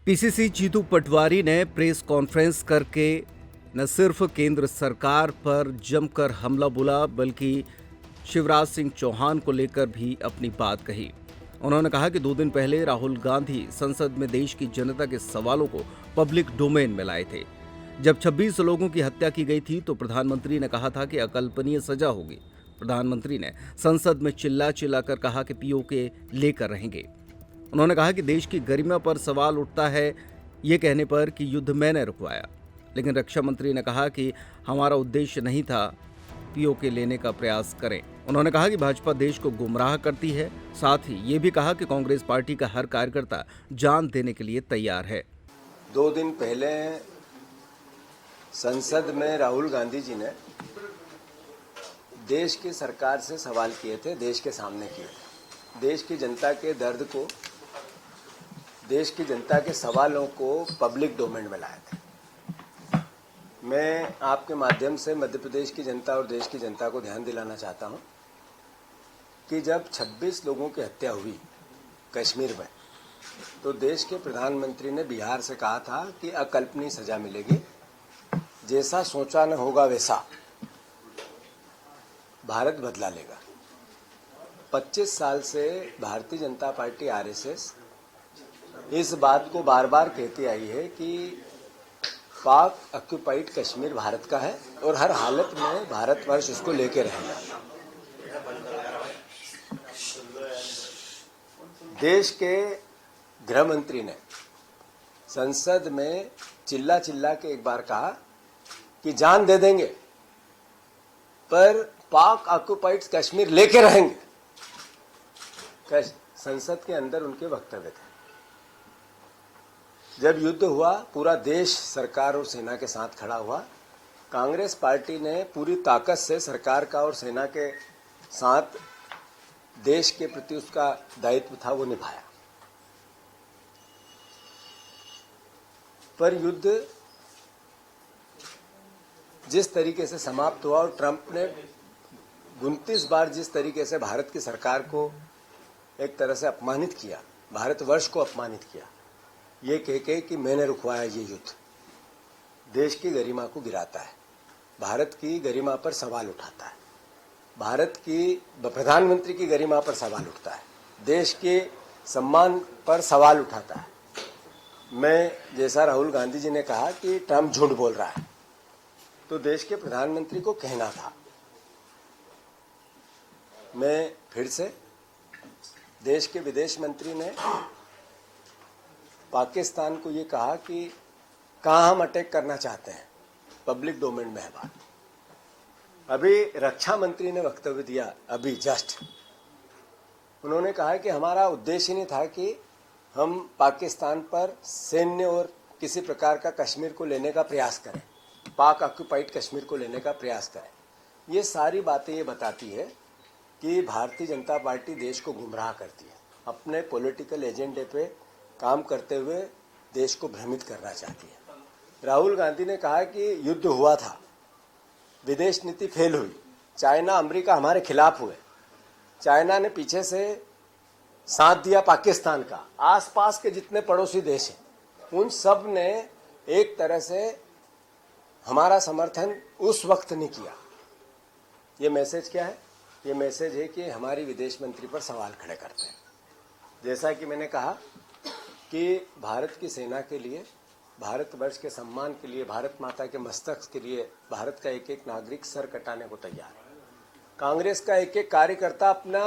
PCC Jitu Patwari ने press conference करके न सिर्फ केंद्र सरकार पर जमकर हमला बोला बल्कि शिवराज सिंह चौहान को लेकर भी अपनी बात कही। उन्होंने कहा कि 2 दिन पहले राहुल गांधी संसद में देश की जनता के सवालों को पब्लिक डोमेन में लाए थे। जब 26 लोगों की हत्या की गई थी तो प्रधानमंत्री ने कहा था कि अकल्पनीय सजा होगी। प्रधानमंत्री ने संसद में चिल्ला चिल्लाकर कहा कि पीओके लेकर रहेंगे। उन्होंने कहा कि देश की गरिमा पर सवाल उठता है ये कहने पर कि युद्ध मैंने रुकवाया, लेकिन रक्षा मंत्री ने कहा कि हमारा उद्देश्य नहीं था पीओके लेने का प्रयास करें। उन्होंने कहा कि भाजपा देश को गुमराह करती है। साथ ही ये भी कहा कि कांग्रेस पार्टी का हर कार्यकर्ता जान देने के लिए तैयार है। 2 दिन पहले संसद में राहुल गांधी जी ने देश की सरकार से सवाल किए थे, देश के सामने किए थे। देश की जनता के दर्द को, देश की जनता के सवालों को पब्लिक डोमेन में लाए थे। मैं आपके माध्यम से मध्य प्रदेश की जनता और देश की जनता को ध्यान दिलाना चाहता हूं कि जब 26 लोगों की हत्या हुई कश्मीर में, तो देश के प्रधानमंत्री ने बिहार से कहा था कि अकल्पनीय सजा मिलेगी, जैसा सोचा न होगा वैसा भारत बदला लेगा। 25 साल से भारतीय जनता पार्टी आरएसएस इस बात को बार बार कहती आई है कि पाक ऑक्युपाइड कश्मीर भारत का है और हर हालत में भारतवर्ष उसको लेके रहेगा। देश के गृह मंत्री ने संसद में चिल्ला चिल्ला के एक बार कहा कि जान दे देंगे पर पाक ऑक्युपाइड कश्मीर लेके रहेंगे। संसद के अंदर उनके वक्तव्य थे। जब युद्ध हुआ, पूरा देश सरकार और सेना के साथ खड़ा हुआ। कांग्रेस पार्टी ने पूरी ताकत से सरकार का और सेना के साथ देश के प्रति उसका दायित्व था वो निभाया। पर युद्ध जिस तरीके से समाप्त हुआ और ट्रंप ने 29 बार जिस तरीके से भारत की सरकार को एक तरह से अपमानित किया, भारतवर्ष को अपमानित किया, ये कह के कि मैंने रुकवाया ये युद्ध, देश की गरिमा को गिराता है, भारत की गरिमा पर सवाल उठाता है, भारत की प्रधानमंत्री की गरिमा पर सवाल उठता है, देश के सम्मान पर सवाल उठाता है। मैं जैसा राहुल गांधी जी ने कहा कि ट्रंप झूठ बोल रहा है, तो देश के प्रधानमंत्री को कहना था। मैं फिर से, देश के विदेश मंत्री ने पाकिस्तान को ये कहा कि कहाँ हम अटैक करना चाहते हैं, पब्लिक डोमेन में है बात। अभी रक्षा मंत्री ने वक्तव्य दिया, अभी जस्ट उन्होंने कहा कि हमारा उद्देश्य नहीं था कि हम पाकिस्तान पर सैन्य और किसी प्रकार का कश्मीर को लेने का प्रयास करें, पाक ऑक्युपाइड कश्मीर को लेने का प्रयास करें। ये सारी बातें ये बताती है कि भारतीय जनता पार्टी देश को गुमराह करती है, अपने पॉलिटिकल एजेंडे पे काम करते हुए देश को भ्रमित करना चाहती है। राहुल गांधी ने कहा कि युद्ध हुआ था, विदेश नीति फेल हुई, चाइना अमेरिका हमारे खिलाफ हुए, चाइना ने पीछे से साथ दिया पाकिस्तान का, आसपास के जितने पड़ोसी देश हैं उन सब ने एक तरह से हमारा समर्थन उस वक्त नहीं किया। ये मैसेज क्या है? ये मैसेज है कि हमारी विदेश मंत्री पर सवाल खड़े करते हैं। जैसा कि मैंने कहा कि भारत की सेना के लिए, भारतवर्ष के सम्मान के लिए, भारत माता के मस्तक के लिए भारत का एक एक नागरिक सर कटाने को तैयार है। कांग्रेस का एक एक कार्यकर्ता अपना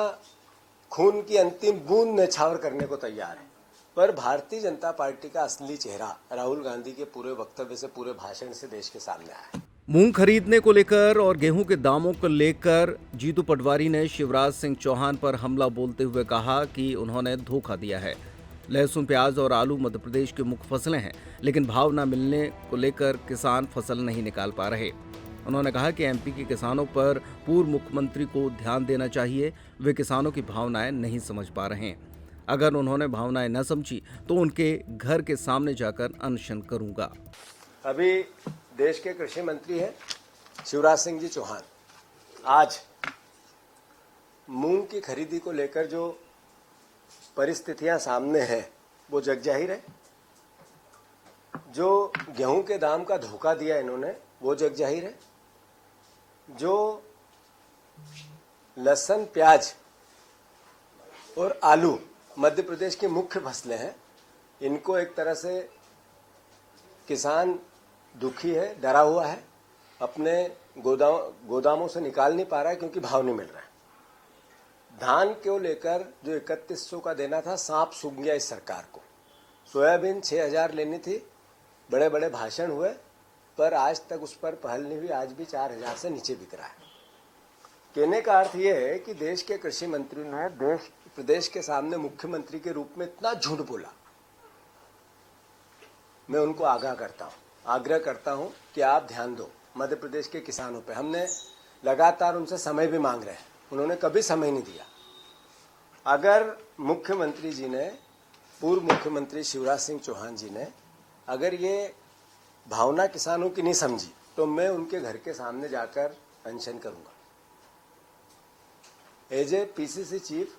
खून की अंतिम बूंद न्यौछावर करने को तैयार है। पर भारतीय जनता पार्टी का असली चेहरा राहुल गांधी के पूरे वक्तव्य से, पूरे भाषण से देश के सामने आया है। मूंग खरीदने को लेकर और गेहूं के दामों को लेकर जीतू पटवारी ने शिवराज सिंह चौहान पर हमला बोलते हुए कहा कि उन्होंने धोखा दिया है। लहसुन, प्याज और आलू मध्य प्रदेश की मुख्य फसलें हैं, लेकिन भाव न मिलने को लेकर किसान फसल नहीं निकाल पा रहे। उन्होंने कहा कि एमपी के किसानों पर पूर्व मुख्यमंत्री को ध्यान देना चाहिए, वे किसानों की भावनाएं नहीं समझ पा रहे हैं। अगर उन्होंने भावनाएं न समझी तो उनके घर के सामने जाकर अनशन करूंगा। अभी देश के कृषि मंत्री हैं शिवराज सिंह जी चौहान। आज मूंग की खरीदी को लेकर जो परिस्थितियां सामने हैं वो जग जाहिर है। जो गेहूं के दाम का धोखा दिया इन्होंने वो जग जाहिर है। जो लहसुन, प्याज और आलू मध्य प्रदेश की मुख्य फसलें हैं, इनको एक तरह से किसान दुखी है, डरा हुआ है, अपने गोदामों से निकाल नहीं पा रहा है क्योंकि भाव नहीं मिल रहा है। धान को लेकर जो 3100 का देना था, सांप सूंघ गया इस सरकार को। सोयाबीन 6000 लेनी थी, बड़े बड़े भाषण हुए, पर आज तक उस पर पहल नहीं हुई। आज भी 4000 से नीचे बिक रहा है। कहने का अर्थ यह है कि देश के कृषि मंत्री ने प्रदेश के सामने मुख्यमंत्री के रूप में इतना झूठ बोला। मैं उनको आग्रह करता हूं कि आप ध्यान दो मध्य प्रदेश के किसानों पे। हमने लगातार उनसे समय भी मांग रहे हैं, उन्होंने कभी समय नहीं दिया। अगर मुख्यमंत्री जी ने, पूर्व मुख्यमंत्री शिवराज सिंह चौहान जी ने अगर ये भावना किसानों की नहीं समझी तो मैं उनके घर के सामने जाकर अनशन करूंगा। एज ए पीसीसी चीफ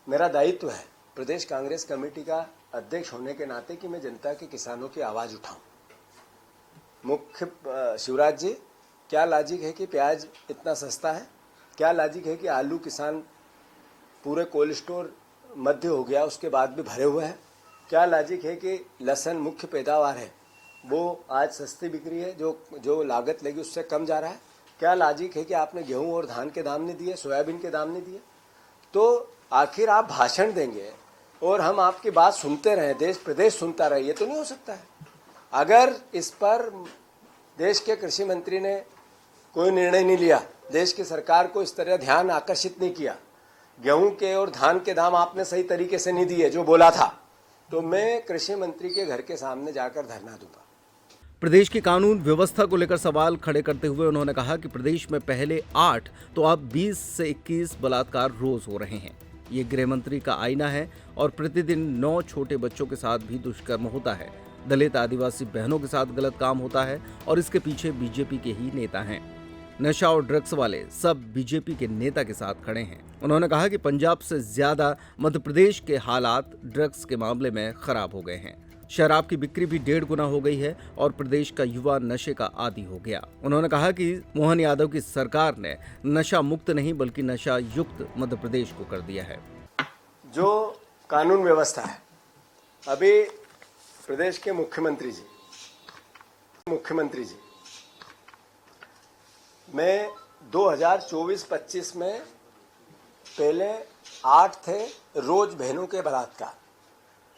मेरा दायित्व है प्रदेश कांग्रेस कमेटी का अध्यक्ष होने के नाते कि मैं जनता के, किसानों की आवाज उठाऊं। मुख्य शिवराज जी, क्या लॉजिक है कि प्याज इतना सस्ता है? क्या लॉजिक है कि आलू किसान पूरे कोल्ड स्टोर मध्य हो गया उसके बाद भी भरे हुए हैं? क्या लॉजिक है कि लहसुन मुख्य पैदावार है वो आज सस्ती बिक रही है, जो लागत लगी उससे कम जा रहा है? क्या लॉजिक है कि आपने गेहूं और धान के दाम नहीं दिए, सोयाबीन के दाम नहीं दिए? तो आखिर आप भाषण देंगे और हम आपकी बात सुनते रहे, देश प्रदेश सुनता रहे, ये तो नहीं हो सकता है। अगर इस पर देश के कृषि मंत्री ने कोई निर्णय नहीं लिया, देश की सरकार को इस तरह ध्यान आकर्षित नहीं किया, गेहूं के और धान के दाम आपने सही तरीके से नहीं दिए जो बोला था, तो मैं कृषि मंत्री के घर के सामने जाकर धरना दूंगा। प्रदेश की कानून व्यवस्था को लेकर सवाल खड़े करते हुए उन्होंने कहा कि प्रदेश में पहले 8 तो अब 20 से 21 बलात्कार रोज हो रहे हैं। ये गृह मंत्री का आईना है और प्रतिदिन 9 छोटे बच्चों के साथ भी दुष्कर्म होता है। दलित आदिवासी बहनों के साथ गलत काम होता है और इसके पीछे बीजेपी के ही नेता हैं। नशा और ड्रग्स वाले सब बीजेपी के नेता के साथ खड़े हैं। उन्होंने कहा कि पंजाब से ज्यादा मध्य प्रदेश के हालात ड्रग्स के मामले में खराब हो गए हैं। शराब की बिक्री भी 1.5 गुना हो गई है और प्रदेश का युवा नशे का आदी हो गया। उन्होंने कहा कि मोहन यादव की सरकार ने नशा मुक्त नहीं बल्कि नशा युक्त मध्य प्रदेश को कर दिया है। जो कानून व्यवस्था है, अभी प्रदेश के मुख्यमंत्री जी मैं 2024-25 में पहले 8 थे रोज बहनों के बलात्कार,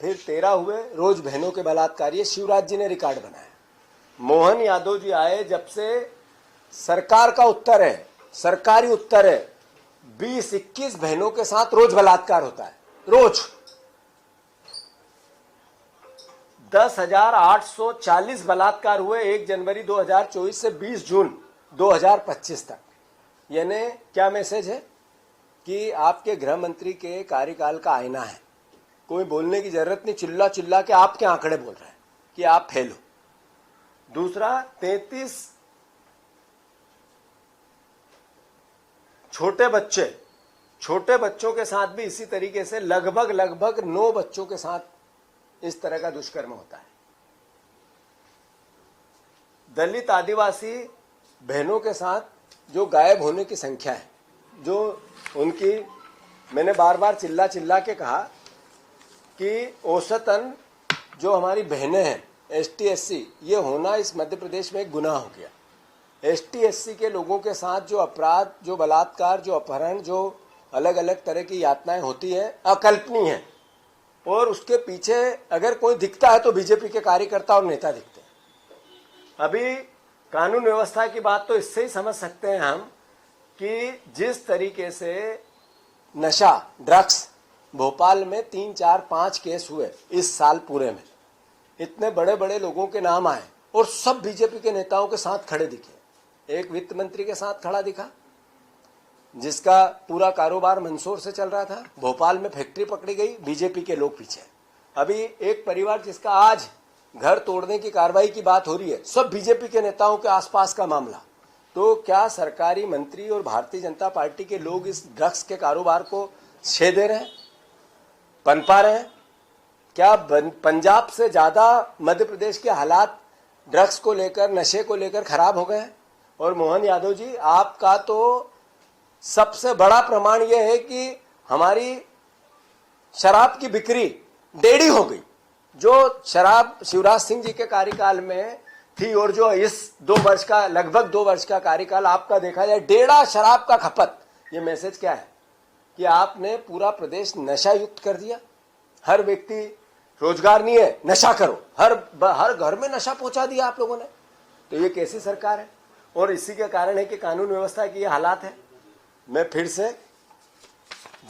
फिर 13 हुए रोज बहनों के बलात्कार। ये शिवराज जी ने रिकॉर्ड बनाया। मोहन यादव जी आए जब से सरकार का उत्तर है, सरकारी उत्तर है, 20-21 बहनों के साथ रोज बलात्कार होता है। रोज 10,840 बलात्कार हुए 1 जनवरी 2024 से 20 जून 2025 तक। यानी क्या मैसेज है कि आपके गृह मंत्री के कार्यकाल का आईना है, कोई बोलने की जरूरत नहीं, चिल्ला चिल्ला के आपके आंकड़े बोल रहे हैं कि आप फेल हो। दूसरा, 33 छोटे बच्चों के साथ भी इसी तरीके से लगभग 9 बच्चों के साथ इस तरह का दुष्कर्म होता है। दलित आदिवासी बहनों के साथ जो गायब होने की संख्या है, जो उनकी, मैंने बार बार चिल्ला के कहा कि औसतन जो हमारी बहनें हैं ST SC, ये होना इस मध्य प्रदेश में एक गुनाह हो गया। ST SC के लोगों के साथ जो अपराध, जो बलात्कार, जो अपहरण, जो अलग अलग तरह की यातनाएं होती है, अकल्पनीय है। और उसके पीछे अगर कोई दिखता है तो बीजेपी के कार्यकर्ता और नेता दिखते हैं। अभी कानून व्यवस्था की बात तो इससे ही समझ सकते हैं हम कि जिस तरीके से नशा, ड्रग्स, भोपाल में 3, 4, 5 केस हुए इस साल पूरे में, इतने बड़े बड़े लोगों के नाम आए और सब बीजेपी के नेताओं के साथ खड़े दिखे। एक वित्त मंत्री के साथ खड़ा दिखा जिसका पूरा कारोबार मंदसौर से चल रहा था, भोपाल में फैक्ट्री पकड़ी गई, बीजेपी के लोग पीछे। अभी एक परिवार जिसका आज घर तोड़ने की कार्रवाई की बात हो रही है, सब बीजेपी के नेताओं के आसपास का मामला। तो क्या सरकारी मंत्री और भारतीय जनता पार्टी के लोग इस ड्रग्स के कारोबार को छेड़ दे रहे हैं, पनपा रहे हैं? क्या पंजाब से ज्यादा मध्य प्रदेश के हालात ड्रग्स को लेकर, नशे को लेकर खराब हो गए हैं? और मोहन यादव जी, आपका तो सबसे बड़ा प्रमाण यह है कि हमारी शराब की बिक्री डेढ़ी हो गई। जो शराब शिवराज सिंह जी के कार्यकाल में थी और जो इस 2 वर्ष का, लगभग 2 वर्ष का कार्यकाल आपका देखा जाए, डेढ़ा शराब का खपत। ये मैसेज क्या है कि आपने पूरा प्रदेश नशा युक्त कर दिया। हर व्यक्ति, रोजगार नहीं है, नशा करो, हर घर में नशा पहुंचा दिया आप लोगों ने। तो ये कैसी सरकार है? और इसी के कारण है कि कानून व्यवस्था की ये हालात है। मैं फिर से,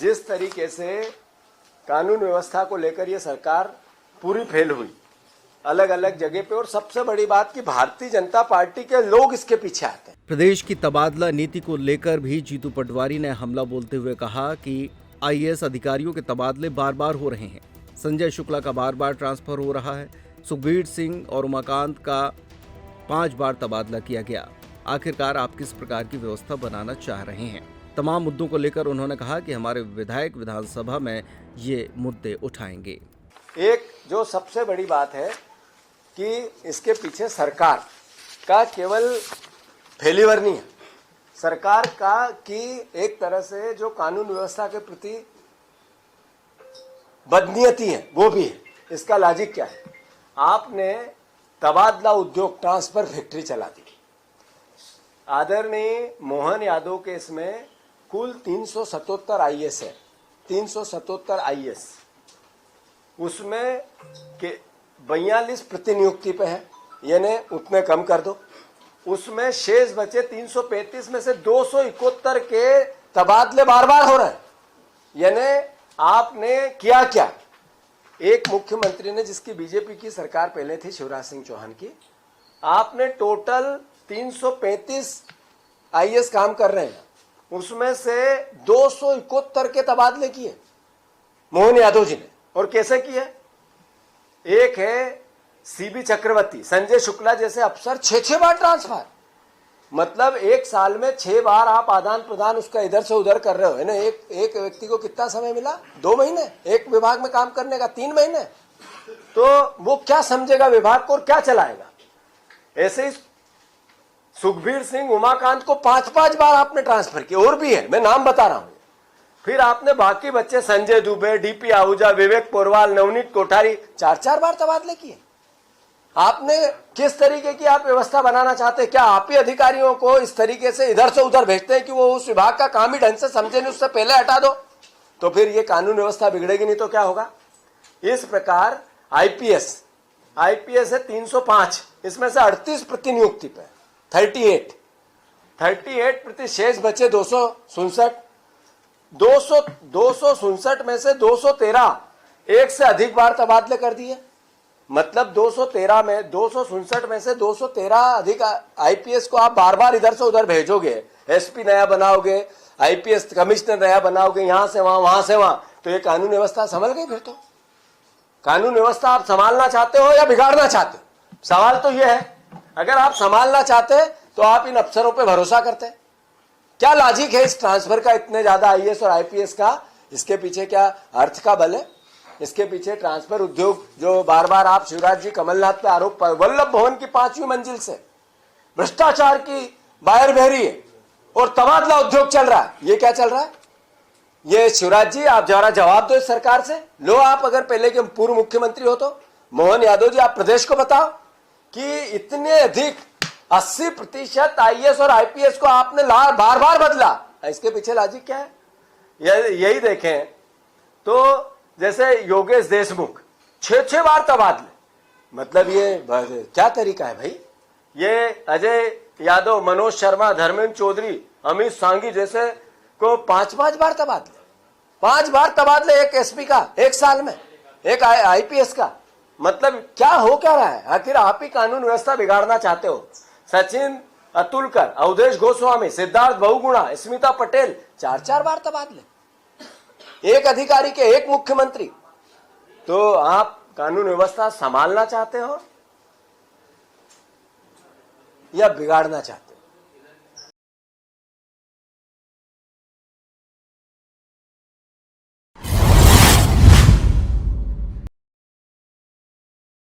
जिस तरीके से कानून व्यवस्था को लेकर ये सरकार पूरी फेल हुई अलग अलग जगह पे, और सबसे बड़ी बात कि भारतीय जनता पार्टी के लोग इसके पीछे आते हैं। प्रदेश की तबादला नीति को लेकर भी जीतू पटवारी ने हमला बोलते हुए कहा कि आईएएस अधिकारियों के तबादले बार बार हो रहे हैं। संजय शुक्ला का बार बार ट्रांसफर हो रहा है। सुखबीर सिंह और उमाकांत का 5 बार तबादला किया गया। आखिरकार आप किस प्रकार की व्यवस्था बनाना चाह रहे हैं? तमाम मुद्दों को लेकर उन्होंने कहा कि हमारे विधायक विधानसभा में ये मुद्दे उठाएंगे। एक जो सबसे बड़ी बात है कि इसके पीछे सरकार का केवल फेलिवर नहीं है, सरकार का कि एक तरह से जो कानून व्यवस्था के प्रति बदनीयती है वो भी है। इसका लॉजिक क्या है? आपने तबादला उद्योग, ट्रांसफर फैक्ट्री चला दी। आदरणीय मोहन यादव के इसमें कुल 377 आईएएस है, 377 आईएएस, उसमें के 42 प्रतिनियुक्ति पे है, यानी उतने कम कर दो। उसमें शेष बचे 335 में से 271 के तबादले बार बार हो रहे हैं। यानी आपने किया क्या? एक मुख्यमंत्री ने, जिसकी बीजेपी की सरकार पहले थी, शिवराज सिंह चौहान की, आपने टोटल 335 आईएएस काम कर रहे हैं, उसमें से 271 के तबादले किए मोहन यादव जी ने। और कैसे किए? एक है सीबी चक्रवर्ती, संजय शुक्ला जैसे अफसर 6 बार ट्रांसफर, मतलब एक साल में 6 बार आप आदान प्रदान उसका इधर से उधर कर रहे हो, है ना। एक व्यक्ति को कितना समय मिला? 2 महीने एक विभाग में काम करने का, 3 महीने। तो वो क्या समझेगा विभाग को और क्या चलाएगा? ऐसे ही सुखबीर सिंह, उमाकांत को 5-5 बार आपने ट्रांसफर किया, और भी है, मैं नाम बता रहा हूं। फिर आपने बाकी बच्चे संजय दुबे, डीपी आहूजा, विवेक पोरवाल, नवनीत कोठारी 4-4 बार तबादले किए। आपने किस तरीके की आप व्यवस्था बनाना चाहते हैं? क्या आप ही अधिकारियों को इस तरीके से इधर से उधर भेजते हैं कि वो उस विभाग का काम ही ढंग से समझे नहीं, उससे पहले हटा दो? तो फिर ये कानून व्यवस्था बिगड़ेगी नहीं तो क्या होगा? इस प्रकार आईपीएस है 305, इसमें से 38 प्रतिनियुक्ति पे 38 प्रति, शेष बचे 267। 267 में से 213 एक से अधिक बार तबादले कर दिए। मतलब 267 में से 213 अधिक आईपीएस को आप बार बार इधर से उधर भेजोगे, एसपी नया बनाओगे, आईपीएस कमिश्नर नया बनाओगे, यहां से वहां, वहां से वहां, तो ये कानून व्यवस्था संभल गई? फिर तो कानून व्यवस्था आप संभालना चाहते हो या बिगाड़ना चाहते हो? सवाल तो ये है। अगर आप संभालना चाहते तो आप इन अफसरों पे भरोसा करते। क्या लॉजिक है इस ट्रांसफर का, इतने ज्यादा आईएएस और आईपीएस का? इसके पीछे क्या अर्थ का बल है? इसके पीछे ट्रांसफर उद्योग जो बार बार आप शिवराज जी, कमलनाथ पे आरोप, वल्लभ भवन की 5वीं मंजिल से भ्रष्टाचार की बायर बहरी है और तबादला उद्योग चल रहा है। ये क्या चल रहा है? ये शिवराज जी, आप जरा जवाब दो इस सरकार से। लो, आप अगर पहले के पूर्व मुख्यमंत्री हो तो मोहन यादव जी, आप प्रदेश को बताओ कि इतने अधिक 80% आईएएस और आईपीएस को आपने बार बार बदला, इसके पीछे लॉजिक क्या है? यही देखें तो जैसे योगेश देशमुख 6 बार तबादले, मतलब ये क्या तरीका है भाई? ये अजय यादव, मनोज शर्मा, धर्मेंद्र चौधरी, अमित सांघी जैसे को 5-5 बार तबादले, 5 बार तबादले एक एसपी का एक साल में, एक आईपीएस का। मतलब क्या हो क्या रहा है? आखिर आप ही कानून व्यवस्था बिगाड़ना चाहते हो। सचिन अतुलकर, अवधेश गोस्वामी, सिद्धार्थ बहुगुणा, स्मिता पटेल 4-4 बार तबादले, एक अधिकारी के एक मुख्यमंत्री। तो आप कानून व्यवस्था संभालना चाहते हो या बिगाड़ना चाहते हो?